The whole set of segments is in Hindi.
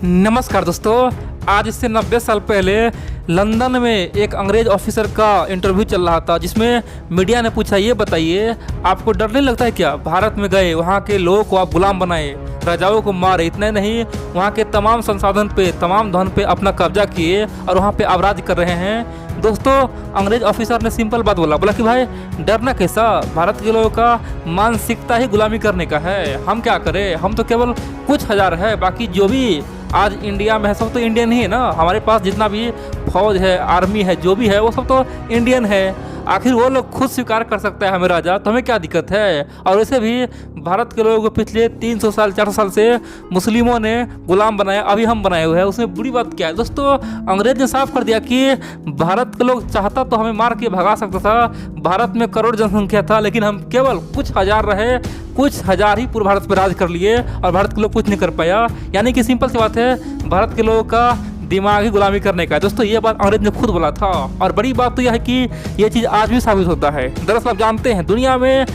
नमस्कार दोस्तों। आज इससे 90 साल पहले लंदन में एक अंग्रेज ऑफिसर का इंटरव्यू चल रहा था, जिसमें मीडिया ने पूछा, ये बताइए आपको डर नहीं लगता है क्या? भारत में गए, वहाँ के लोगों को आप गुलाम बनाए, राजाओं को मारे, इतने नहीं वहाँ के तमाम संसाधन पे, तमाम धन पे अपना कब्जा किए और वहाँ पे अपराध कर रहे हैं। दोस्तों, अंग्रेज ऑफिसर ने सिंपल बात बोला कि भाई डरना कैसा, भारत के लोगों का मानसिकता ही गुलामी करने का है, हम क्या करें, हम तो केवल कुछ हजार है, बाकी जो भी आज इंडिया में है सब तो इंडियन ही है ना। हमारे पास जितना भी फौज है, आर्मी है, जो भी है वो सब तो इंडियन है। आखिर वो लोग खुद स्वीकार कर सकता है हमें राजा, तो हमें क्या दिक्कत है? और वैसे भी भारत के लोगों को पिछले 300 साल 400 साल से मुस्लिमों ने गुलाम बनाया, अभी हम बनाए हुए हैं, उसमें बुरी बात क्या है? दोस्तों, अंग्रेज ने साफ कर दिया कि भारत के लोग चाहता तो हमें मार के भगा सकता था। भारत में करोड़ जनसंख्या था, लेकिन हम केवल कुछ हजार रहे, कुछ हजार ही पूरे भारत पर राज कर लिए और भारत के लोग कुछ नहीं कर पाया। यानी कि सिंपल सी बात है, भारत के लोगों का दिमाग ही गुलामी करने का है। दोस्तों, ये बात अंग्रेज ने खुद बोला था। और बड़ी बात तो यह है कि ये चीज़ आज भी साबित होता है। दरअसल आप जानते हैं, दुनिया में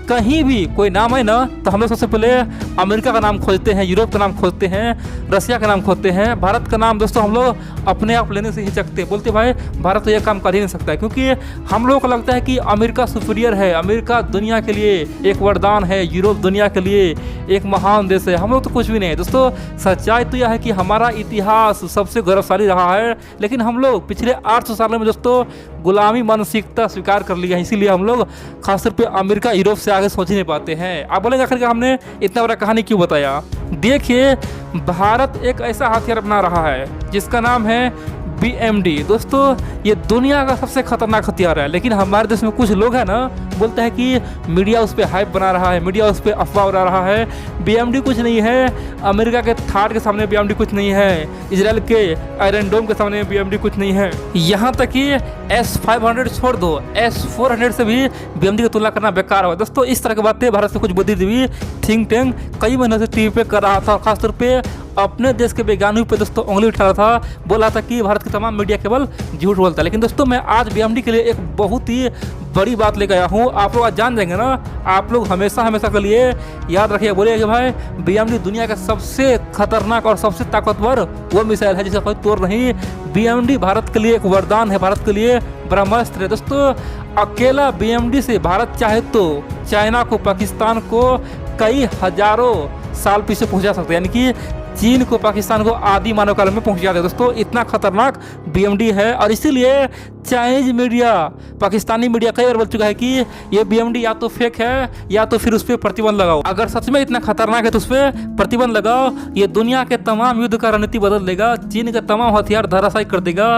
कहीं भी कोई नाम है ना, तो हम लोग सबसे पहले अमेरिका का नाम खोजते हैं, यूरोप का नाम खोजते हैं, रसिया का नाम खोजते हैं। भारत का नाम दोस्तों हम लोग अपने आप लेने से हिचकते हैं, बोलते भाई भारत तो यह काम कर ही नहीं सकता है, क्योंकि हम लोगों को लगता है कि अमेरिका सुपीरियर है, अमेरिका दुनिया के लिए एक वरदान है, यूरोप दुनिया के लिए एक महान देश है। हम लोग तो कुछ भी नहीं है। दोस्तों, सच्चाई तो यह है कि हमारा इतिहास सबसे गौरवशाली रहा है, लेकिन हम लोग पिछले 800 सालों में दोस्तों गुलामी मानसिकता स्वीकार कर लिया है। इसीलिए हम लोग खासतौर पे अमेरिका, यूरोप से आगे सोच ही नहीं पाते हैं। आप बोलेंगे आखिर हमने इतना बड़ा कहानी क्यों बताया? देखिए, भारत एक ऐसा हथियार बना रहा है जिसका नाम है BMD। दोस्तों, ये दुनिया का सबसे खतरनाक हथियार है, लेकिन हमारे देश में कुछ लोग हैं ना, बोलते हैं कि मीडिया उस पर हाइप बना रहा है, मीडिया उस पर अफवाह उड़ा रहा है। BMD कुछ नहीं है, अमेरिका के थार के सामने BMD कुछ नहीं है, इजराइल के आयरन डोम के सामने BMD कुछ नहीं है। यहाँ तक कि S-500 छोड़ दो, S-400 से भी BMD की तुलना करना बेकार है। दोस्तों, इस तरह की बातें भारत से कुछ बुद्धिजीवी थिंक टैंक कई महीनों से टीवी पे कर रहा था, खासतौर पे अपने देश के वैज्ञानिक पे दोस्तों उंगली उठा रहा था, बोला था कि भारत की तमाम मीडिया केवल झूठ बोलता है। लेकिन दोस्तों, मैं आज BMD के लिए एक बहुत ही बड़ी बात लेकर आया हूँ। आप लोग आज जान जाएंगे ना, आप लोग हमेशा के लिए याद रखिए, बोलिए कि भाई BMD दुनिया का सबसे खतरनाक और सबसे ताकतवर वो मिसाइल है जिसका कोई तोड़ नहीं। BMD भारत के लिए एक वरदान है, भारत के लिए ब्रह्मास्त्र है। दोस्तों, अकेला BMD से भारत चाहे तो चाइना को, पाकिस्तान को कई हजारों साल पीछे पहुंचा सकते हैं, यानी कि चीन को, पाकिस्तान को आदि मानव काल में पहुंचा दे। दोस्तों, इतना खतरनाक BMD है, और इसीलिए चाइनीज मीडिया, पाकिस्तानी मीडिया कई बार बोल चुका है कि ये BMD या तो फेक है या तो फिर उस पर प्रतिबंध लगाओ। अगर सच में इतना खतरनाक है तो उस पर प्रतिबंध लगाओ, ये दुनिया के तमाम युद्ध का रणनीति बदल देगा, चीन के तमाम हथियार धराशायी कर देगा,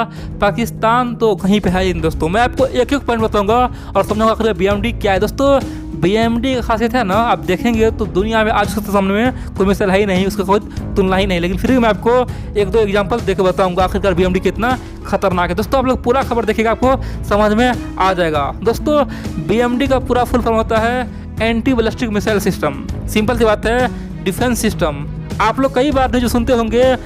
पाकिस्तान तो कहीं पे है ही नहीं। दोस्तों, मैं आपको एक एक पॉइंट बताऊंगा और समझाऊंगा आखिर BMD क्या है। दोस्तों, BMD की खासियत है ना, आप देखेंगे तो दुनिया में आज के सामने में कोई मिसाइल है ही नहीं, उसका कोई तुलना ही नहीं, लेकिन फिर भी मैं आपको एक दो एग्जांपल देकर बताऊंगा आखिरकार BMD कितना खतरनाक है। दोस्तों, आप लोग पूरा खबर देखिएगा, आपको समझ में आ जाएगा। दोस्तों, BMD का पूरा फुल फॉर्म होता है anti ballistic missile system. Simple सी बात है, डिफेंस सिस्टम। आप लोग कई बार जो सुनते होंगे,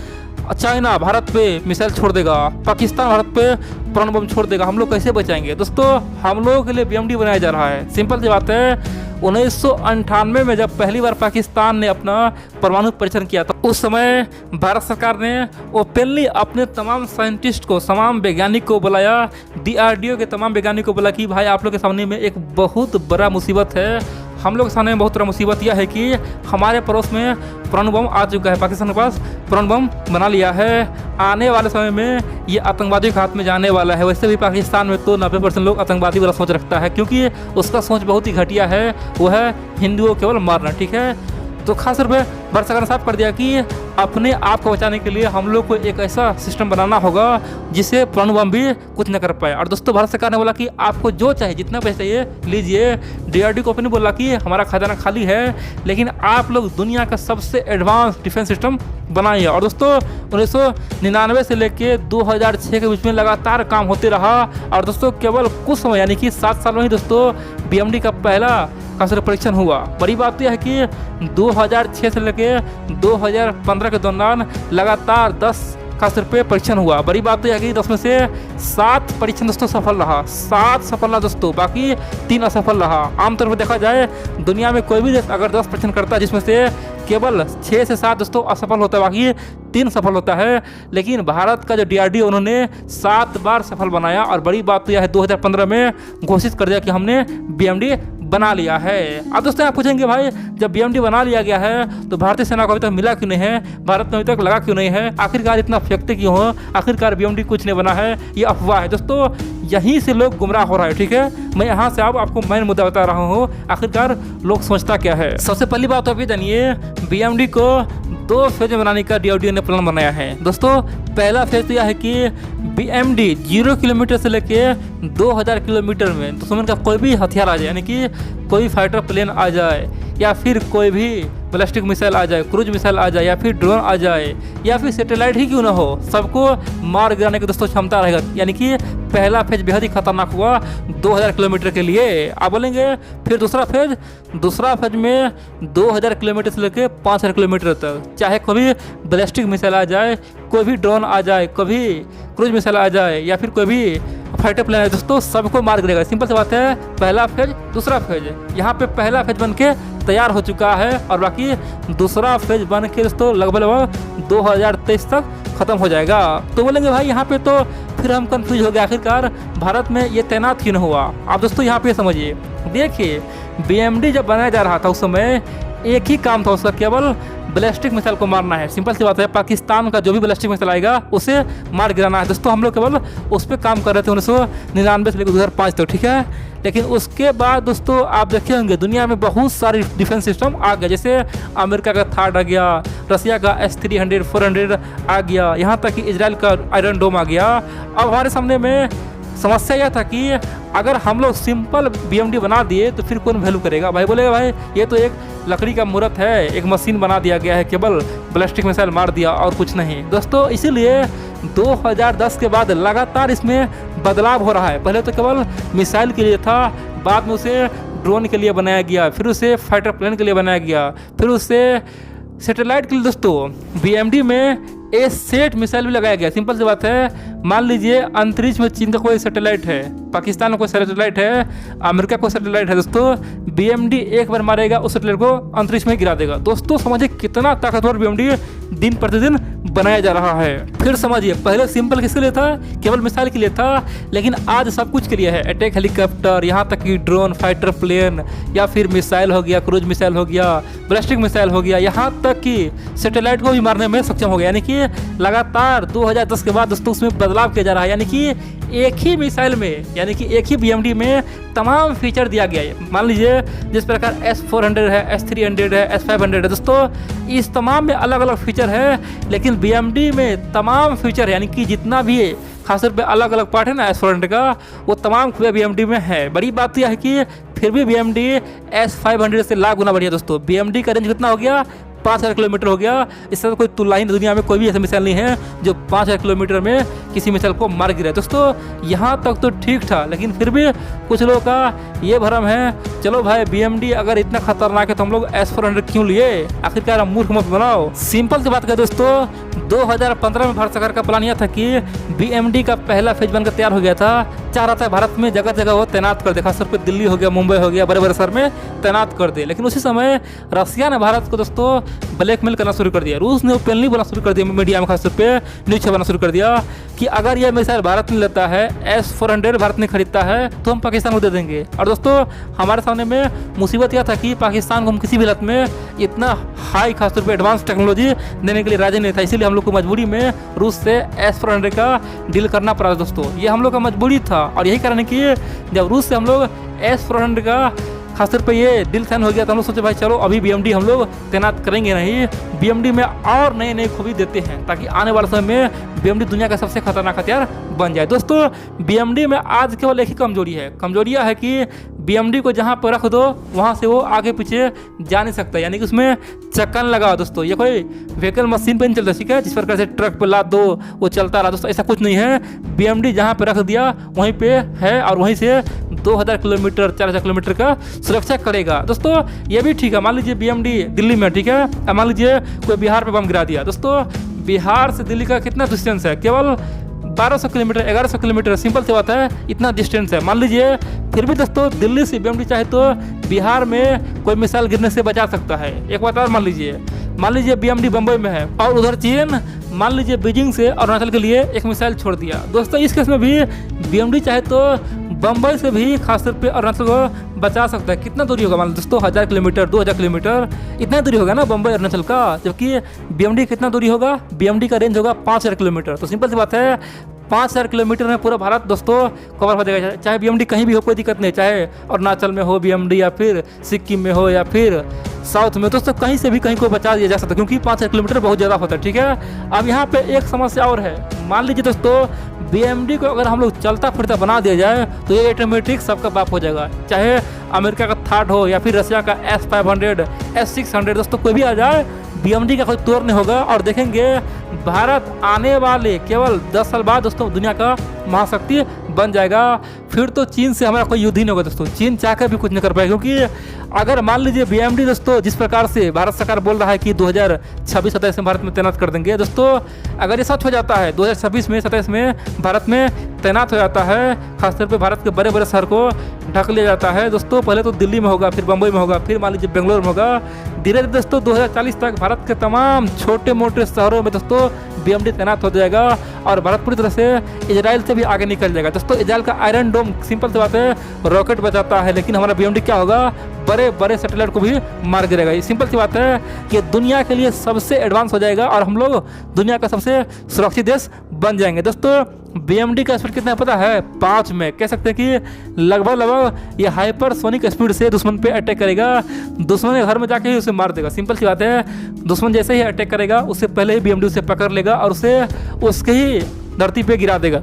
चाइना भारत पे मिसाइल छोड़ देगा, पाकिस्तान भारत पे परमाणु बम छोड़ देगा, हम लोग कैसे बचाएंगे? दोस्तों, हम लोगों के लिए BMD बनाया जा रहा है। सिंपल सी बात है, 1998 में जब पहली बार पाकिस्तान ने अपना परमाणु परीक्षण किया था, उस समय भारत सरकार ने ओपनली अपने तमाम साइंटिस्ट को, तमाम वैज्ञानिक को बुलाया, DRDO के तमाम वैज्ञानिक को बोला कि भाई आप लोग के सामने में एक बहुत बड़ा मुसीबत है। हम लोग के सामने में बहुत बड़ा मुसीबत यह है कि हमारे पड़ोस में परमाणु बम आ चुका है, पाकिस्तान के पास परमाणु बम बना लिया है, आने वाले समय में ये आतंकवादी के हाथ में जाने वाला है। वैसे भी पाकिस्तान में तो 90% लोग आतंकवादी वाला सोच रखता है, क्योंकि उसका सोच बहुत ही घटिया है, वो है हिंदुओं केवल मारना। ठीक है, तो खास तौर पर भारत सरकार ने साफ कर दिया कि अपने आप को बचाने के लिए हम लोग को एक ऐसा सिस्टम बनाना होगा जिसे परमाणु बम भी कुछ न कर पाए। और दोस्तों, भारत सरकार ने बोला कि आपको जो चाहिए, जितना पैसा चाहिए लीजिए। DRDO को अपने बोला कि हमारा खजाना खाली है, लेकिन आप लोग दुनिया का सबसे एडवांस डिफेंस सिस्टम बनाइए। और दोस्तों, 1999 से लेकर 2006 के बीच में लगातार काम होते रहा। और दोस्तों, केवल कुछ समय यानी कि 7 साल में ही दोस्तों BMD का पहला खासतौर परीक्षण हुआ। बड़ी बात यह है कि 2006 से लेकर 2015 के दौरान लगातार 10 खासतौर पे परीक्षण हुआ। बड़ी बात तो यह है कि 10 में से 7 परीक्षण दोस्तों सफल रहा, 7 सफल रहा दोस्तों, बाकी 3 असफल रहा। आमतौर पर देखा जाए दुनिया में कोई भी देश अगर 10 परीक्षण करता है जिसमें से केवल 6 से 7 दोस्तों असफल होता है, बाकी 3 सफल होता है। लेकिन भारत का जो DRDO उन्होंने 7 बार सफल बनाया। और बड़ी बात तो यह है 2015 में घोषित कर दिया कि हमने BMD बना लिया है। अब दोस्तों आप पूछेंगे भाई जब BMD बना लिया गया है तो भारतीय सेना को अभी तक मिला क्यों नहीं है, भारत में अभी तक लगा क्यों नहीं है, आखिरकार इतना फेंकते क्यों हो, आखिरकार BMD कुछ नहीं बना है, ये अफवाह है दोस्तों। यहीं से लोग गुमराह हो रहा है, ठीक है। मैं यहाँ से आपको मेन मुद्दा बता रहा हूँ, आखिरकार लोग सोचता क्या है। सबसे पहली बात तो अभी जानिए BMD को 2 फेज में बनाने का DRDO ने प्लान बनाया है दोस्तों। पहला फेज तो यह है कि BMD 0 किलोमीटर से लेके 2000 किलोमीटर में दुश्मन का कोई भी हथियार आ जाए, यानी कि कोई फाइटर प्लेन आ जाए या फिर कोई भी बैलिस्टिक मिसाइल आ जाए, क्रूज मिसाइल आ जाए या फिर ड्रोन आ जाए या फिर सैटेलाइट ही क्यों ना हो, सबको मार गिराने की दोस्तों क्षमता रहेगा। यानी कि पहला फेज बेहद ही खतरनाक हुआ 2000 किलोमीटर के लिए। आप बोलेंगे फिर दूसरा फेज में 2000 किलोमीटर से लेकर 5000 किलोमीटर तक, चाहे कोई बैलिस्टिक मिसाइल आ जाए, कोई भी ड्रोन आ जाए, कभी क्रूज मिसाइल आ जाए या फिर कोई भी फाइटर प्लेन है दोस्तों, सबको मार गिरेगा। सिंपल सी बात है, पहला फेज दूसरा फेज, यहाँ पे पहला फेज बन के तैयार हो चुका है और बाकी दूसरा फेज बन के दोस्तों लगभग 2023 तक खत्म हो जाएगा। तो बोलेंगे भाई यहाँ पे तो फिर हम कंफ्यूज हो गए, आखिरकार भारत में ये तैनात क्यों नहीं हुआ। आप दोस्तों यहाँ पे समझिए, देखिए BMD जब बनाया जा रहा था उस समय एक ही काम था उसका, केवल बैलिस्टिक मिसाइल को मारना है। सिंपल सी बात है, पाकिस्तान का जो भी बैलिस्टिक मिसाइल आएगा उसे मार गिराना है दोस्तों। हम लोग केवल उस पर काम कर रहे थे 1999 से लेकर 2005 तक, ठीक है। लेकिन उसके बाद दोस्तों आप देखे होंगे दुनिया में बहुत सारे डिफेंस सिस्टम आ गए, जैसे अमेरिका का थार्ड आ गया, रसिया का S-300 400 आ गया, यहाँ तक कि इजराइल का आयरन डोम आ गया। अब हमारे सामने में समस्या यह था कि अगर हम लोग सिंपल BMD बना दिए तो फिर कौन वैल्यू करेगा। भाई बोलेगा भाई ये तो एक लकड़ी का मूर्त है, एक मशीन बना दिया गया है, केवल बैलिस्टिक मिसाइल मार दिया और कुछ नहीं दोस्तों। इसीलिए 2010 के बाद लगातार इसमें बदलाव हो रहा है। पहले तो केवल मिसाइल के लिए था, बाद में उसे ड्रोन के लिए बनाया गया, फिर उसे फाइटर प्लेन के लिए बनाया गया, फिर उसे सैटेलाइट के लिए दोस्तों BMD में A-SAT मिसाइल भी लगाया गया। सिंपल सी बात है, मान लीजिए अंतरिक्ष में चीन का कोई सैटेलाइट है, पाकिस्तान का कोई सैटेलाइट है, अमेरिका का कोई सैटेलाइट है दोस्तों, BMD एक बार मारेगा उस सैटेलाइट को अंतरिक्ष में गिरा देगा। दोस्तों समझिए कितना ताकतवर BMD दिन प्रतिदिन बनाया जा रहा है। फिर समझिए पहले सिंपल किसके लिए था, केवल मिसाइल के लिए था, लेकिन आज सब कुछ के लिए है। अटैक हेलीकॉप्टर, यहाँ तक कि ड्रोन, फाइटर प्लेन या फिर मिसाइल हो गया, क्रूज मिसाइल हो गया, बैलिस्टिक मिसाइल हो गया, यहाँ तक कि सैटेलाइट को भी मारने में सक्षम हो गया। यानी कि लगातार 2010 के बाद दोस्तों उसमें बदलाव किया जा रहा है। यानी कि एक ही मिसाइल में, यानी कि एक ही BMD में तमाम फीचर दिया गया है। मान लीजिए जिस प्रकार S-400 है, S-300 है, S-500 है दोस्तों, इस तमाम में अलग अलग फीचर है, लेकिन BMD में तमाम फीचर है, यानी कि जितना भी है खासतौर पे अलग अलग पार्ट है ना S-400 का, वो तमाम खुले BMD में है। बड़ी बात यह है कि फिर भी BMD S-500 से लाख गुना बढ़िया दोस्तों। BMD का रेंज कितना हो गया, 5000 किलोमीटर हो गया। इससे तो कोई तुलना ही दुनिया में कोई भी ऐसा मिसाइल नहीं है जो 5000 किलोमीटर में किसी मिसाइल को मार गिरे। दोस्तों यहाँ तक तो ठीक था, लेकिन फिर भी कुछ लोगों का ये भ्रम है, चलो भाई BMD अगर इतना खतरनाक है तो हम लोग S-400 क्यों लिए, आखिरकार हम मूर्ख मत बनाओ। सिंपल सी बात करें दोस्तों, 2015 में भारत सरकार का प्लान यह था कि BMD का पहला फेज बनकर तैयार हो गया था। चाह रहा था भारत में जगह जगह वो तैनात कर दे, खासतौर पर दिल्ली हो गया, मुंबई हो गया, बड़े बड़े शहर में तैनात कर दे। लेकिन उसी समय रसिया ने भारत को दोस्तों ब्लैकमेल करना शुरू कर दिया। रूस ने ओपनली बोलना शुरू कर दिया, मीडिया में खासतौर पे न्यूज छपाना शुरू कर दिया कि अगर यह मिसाइल भारत ने लेता है, S-400 भारत ने खरीदता है, तो हम पाकिस्तान को दे देंगे। और दोस्तों हमारे सामने में मुसीबत यह था कि पाकिस्तान को हम किसी भी हालत में इतना हाई खासतौर पे एडवांस टेक्नोलॉजी देने के लिए राजी नहीं था। इसीलिए हम लोग को मजबूरी में रूस से S-400 का डील करना पड़ा दोस्तों। ये हम लोग का मजबूरी था और यही कारण है कि जब रूस से हम लोग S-400 का खासतौर पे ये दिल साइन हो गया तो हम लोग सोचे भाई चलो अभी BMD हम लोग तैनात करेंगे नहीं, BMD में और नए नए खूबी देते हैं ताकि आने वाले समय में BMD दुनिया का सबसे खतरनाक हथियार बन जाए। दोस्तों BMD में आज केवल एक ही कमजोरी है, कमजोरी यह है कि BMD को जहाँ पर रख दो वहाँ से वो आगे पीछे जा नहीं सकता, यानी कि उसमें चक्का नहीं लगा दोस्तों। ये कोई व्हीकल मशीन पर नहीं चलता, ठीक है, जिस प्रकार से ट्रक पर लाद दो वो चलता रहा दोस्तों, ऐसा कुछ नहीं है। BMD जहाँ पर रख दिया वहीं पे है और वहीं से 2000 किलोमीटर 4000 किलोमीटर का सुरक्षा करेगा। दोस्तों ये भी ठीक है, मान लीजिए BMD दिल्ली में, ठीक है, मान लीजिए कोई बिहार पे बम गिरा दिया, दोस्तों बिहार से दिल्ली का कितना डिस्टेंस है? केवल 1200 किलोमीटर, 1100 किलोमीटर। सिंपल सी बात है, इतना डिस्टेंस है। मान लीजिए फिर भी दोस्तों दिल्ली से बीएमडी चाहे तो बिहार में कोई मिसाइल गिरने से बचा सकता है। एक बात और मान लीजिए बीएमडी बम्बई में है और उधर चीन मान लीजिए बीजिंग से अरुणाचल के लिए एक मिसाइल छोड़ दिया। दोस्तों इस केस में भी बीएमडी चाहे तो बम्बई से भी खासतौर पे अरुणाचल को बचा सकता है। कितना दूरी होगा? मान लो दोस्तों 1000 किलोमीटर, 2000 किलोमीटर, इतना दूरी होगा ना बम्बई अरुणाचल का। जबकि बीएमडी कितना दूरी होगा? बीएमडी का रेंज होगा 5000 किलोमीटर। तो सिंपल सी बात है, 5000 किलोमीटर में पूरा भारत दोस्तों कवर हो जाएगा। चाहे बीएमडी कहीं भी हो, कोई दिक्कत नहीं। चाहे अरुणाचल में हो बीएमडी, या फिर सिक्किम में हो, या फिर साउथ में, दोस्तों कहीं से भी कहीं को बचा दिया जा सकता है, क्योंकि 5000 किलोमीटर बहुत ज़्यादा होता है। ठीक है, अब यहाँ पे एक समस्या और है। मान लीजिए दोस्तों बीएमडी को अगर हम लोग चलता फिरता बना दिया जाए तो ये ऑटोमेटिक सबका बाप हो जाएगा। चाहे अमेरिका का थार्ड हो या फिर रशिया का S-500, S-600, दोस्तों कोई भी आ जाए, बीएमडी का कोई तोड़ नहीं होगा। और देखेंगे भारत आने वाले केवल 10 साल बाद दोस्तों दुनिया का महाशक्ति बन जाएगा। फिर तो चीन से हमारा कोई युद्ध ही नहीं होगा दोस्तों। चीन चाहकर भी कुछ नहीं कर पाएगा, क्योंकि अगर मान लीजिए बीएमडी दोस्तों जिस प्रकार से भारत सरकार बोल रहा है कि 2026-27 में भारत में तैनात कर देंगे, दोस्तों अगर ये सच हो जाता है 2026 में 27 में भारत में तैनात हो जाता है, खासतौर पे भारत के बड़े बड़े शहर को ढक लिया जाता है दोस्तों। पहले तो दिल्ली में होगा, फिर बम्बई में होगा, फिर मान लीजिए बेंगलोर में होगा। धीरे धीरे दोस्तों 2040 तक भारत के तमाम छोटे मोटे शहरों में दोस्तों बीएमडी तैनात हो जाएगा और भारत पूरी तरह से इजराइल से भी आगे निकल जाएगा। दोस्तों इजराइल का आयरन डोम सिंपल सी बात है रॉकेट बचाता है, लेकिन हमारा बीएमडी क्या होगा? बड़े बड़े सैटेलाइट को भी मार गिरेगा। ये सिंपल सी बात है कि दुनिया के लिए सबसे एडवांस हो जाएगा और हम लोग दुनिया का सबसे सुरक्षित देश बन जाएंगे। दोस्तों बीएमडी का स्पीड कितना है पता है? 5 में कह सकते हैं कि लगभग ये हाइपरसोनिक स्पीड से दुश्मन पे अटैक करेगा। दुश्मन के घर में जाके ही उसे मार देगा। सिंपल सी बात है, दुश्मन जैसे ही अटैक करेगा उससे पहले ही बीएमडी उसे पकड़ लेगा और उसे उसके ही धरती पे गिरा देगा।